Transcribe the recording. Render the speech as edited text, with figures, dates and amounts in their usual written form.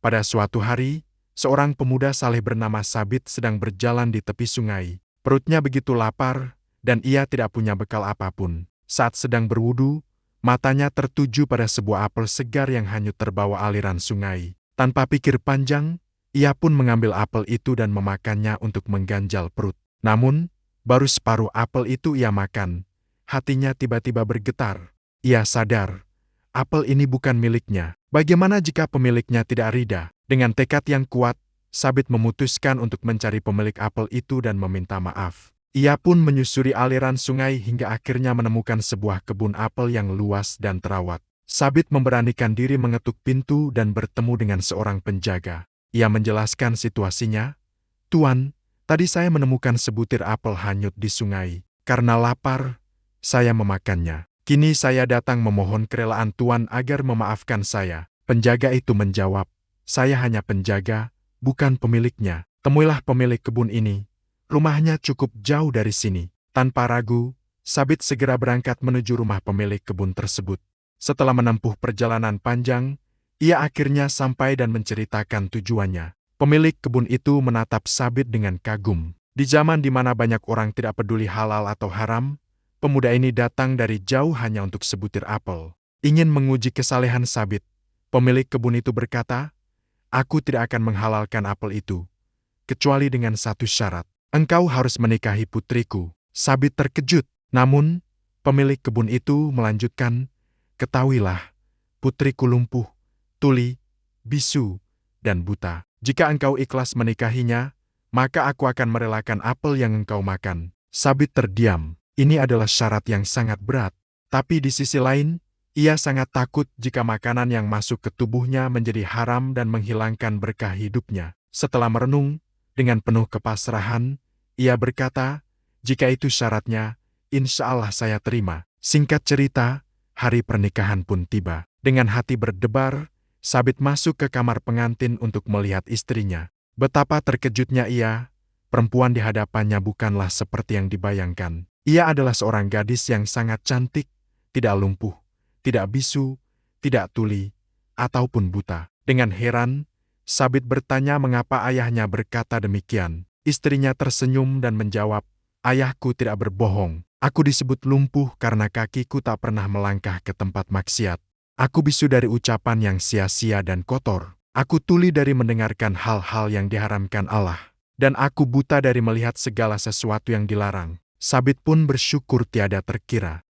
Pada suatu hari, seorang pemuda saleh bernama Sabit sedang berjalan di tepi sungai. Perutnya begitu lapar, dan ia tidak punya bekal apapun. Saat sedang berwudu, matanya tertuju pada sebuah apel segar yang hanyut terbawa aliran sungai. Tanpa pikir panjang, ia pun mengambil apel itu dan memakannya untuk mengganjal perut. Namun, baru separuh apel itu ia makan. Hatinya tiba-tiba bergetar. Ia sadar, apel ini bukan miliknya. Bagaimana jika pemiliknya tidak rida? Dengan tekad yang kuat, Sabit memutuskan untuk mencari pemilik apel itu dan meminta maaf. Ia pun menyusuri aliran sungai hingga akhirnya menemukan sebuah kebun apel yang luas dan terawat. Sabit memberanikan diri mengetuk pintu dan bertemu dengan seorang penjaga. Ia menjelaskan situasinya, "Tuan, tadi saya menemukan sebutir apel hanyut di sungai. Karena lapar, saya memakannya. Kini saya datang memohon kerelaan Tuan agar memaafkan saya." Penjaga itu menjawab, "Saya hanya penjaga, bukan pemiliknya. Temuilah pemilik kebun ini. Rumahnya cukup jauh dari sini." Tanpa ragu, Sabit segera berangkat menuju rumah pemilik kebun tersebut. Setelah menempuh perjalanan panjang, ia akhirnya sampai dan menceritakan tujuannya. Pemilik kebun itu menatap Sabit dengan kagum. Di zaman di mana banyak orang tidak peduli halal atau haram, pemuda ini datang dari jauh hanya untuk sebutir apel. Ingin menguji kesalehan Sabit, pemilik kebun itu berkata, "Aku tidak akan menghalalkan apel itu, kecuali dengan satu syarat. Engkau harus menikahi putriku." Sabit terkejut, namun pemilik kebun itu melanjutkan, "Ketahuilah, putriku lumpuh, tuli, bisu, dan buta. Jika engkau ikhlas menikahinya, maka aku akan merelakan apel yang engkau makan." Sabit terdiam. Ini adalah syarat yang sangat berat. Tapi di sisi lain, ia sangat takut jika makanan yang masuk ke tubuhnya menjadi haram dan menghilangkan berkah hidupnya. Setelah merenung, dengan penuh kepasrahan, ia berkata, "Jika itu syaratnya, insya Allah saya terima." Singkat cerita, hari pernikahan pun tiba. Dengan hati berdebar, Sabit masuk ke kamar pengantin untuk melihat istrinya. Betapa terkejutnya ia, perempuan di hadapannya bukanlah seperti yang dibayangkan. Ia adalah seorang gadis yang sangat cantik, tidak lumpuh, tidak bisu, tidak tuli, ataupun buta. Dengan heran, Sabit bertanya mengapa ayahnya berkata demikian. Istrinya tersenyum dan menjawab, "Ayahku tidak berbohong. Aku disebut lumpuh karena kakiku tak pernah melangkah ke tempat maksiat. Aku bisu dari ucapan yang sia-sia dan kotor. Aku tuli dari mendengarkan hal-hal yang diharamkan Allah. Dan aku buta dari melihat segala sesuatu yang dilarang." Sabit pun bersyukur tiada terkira.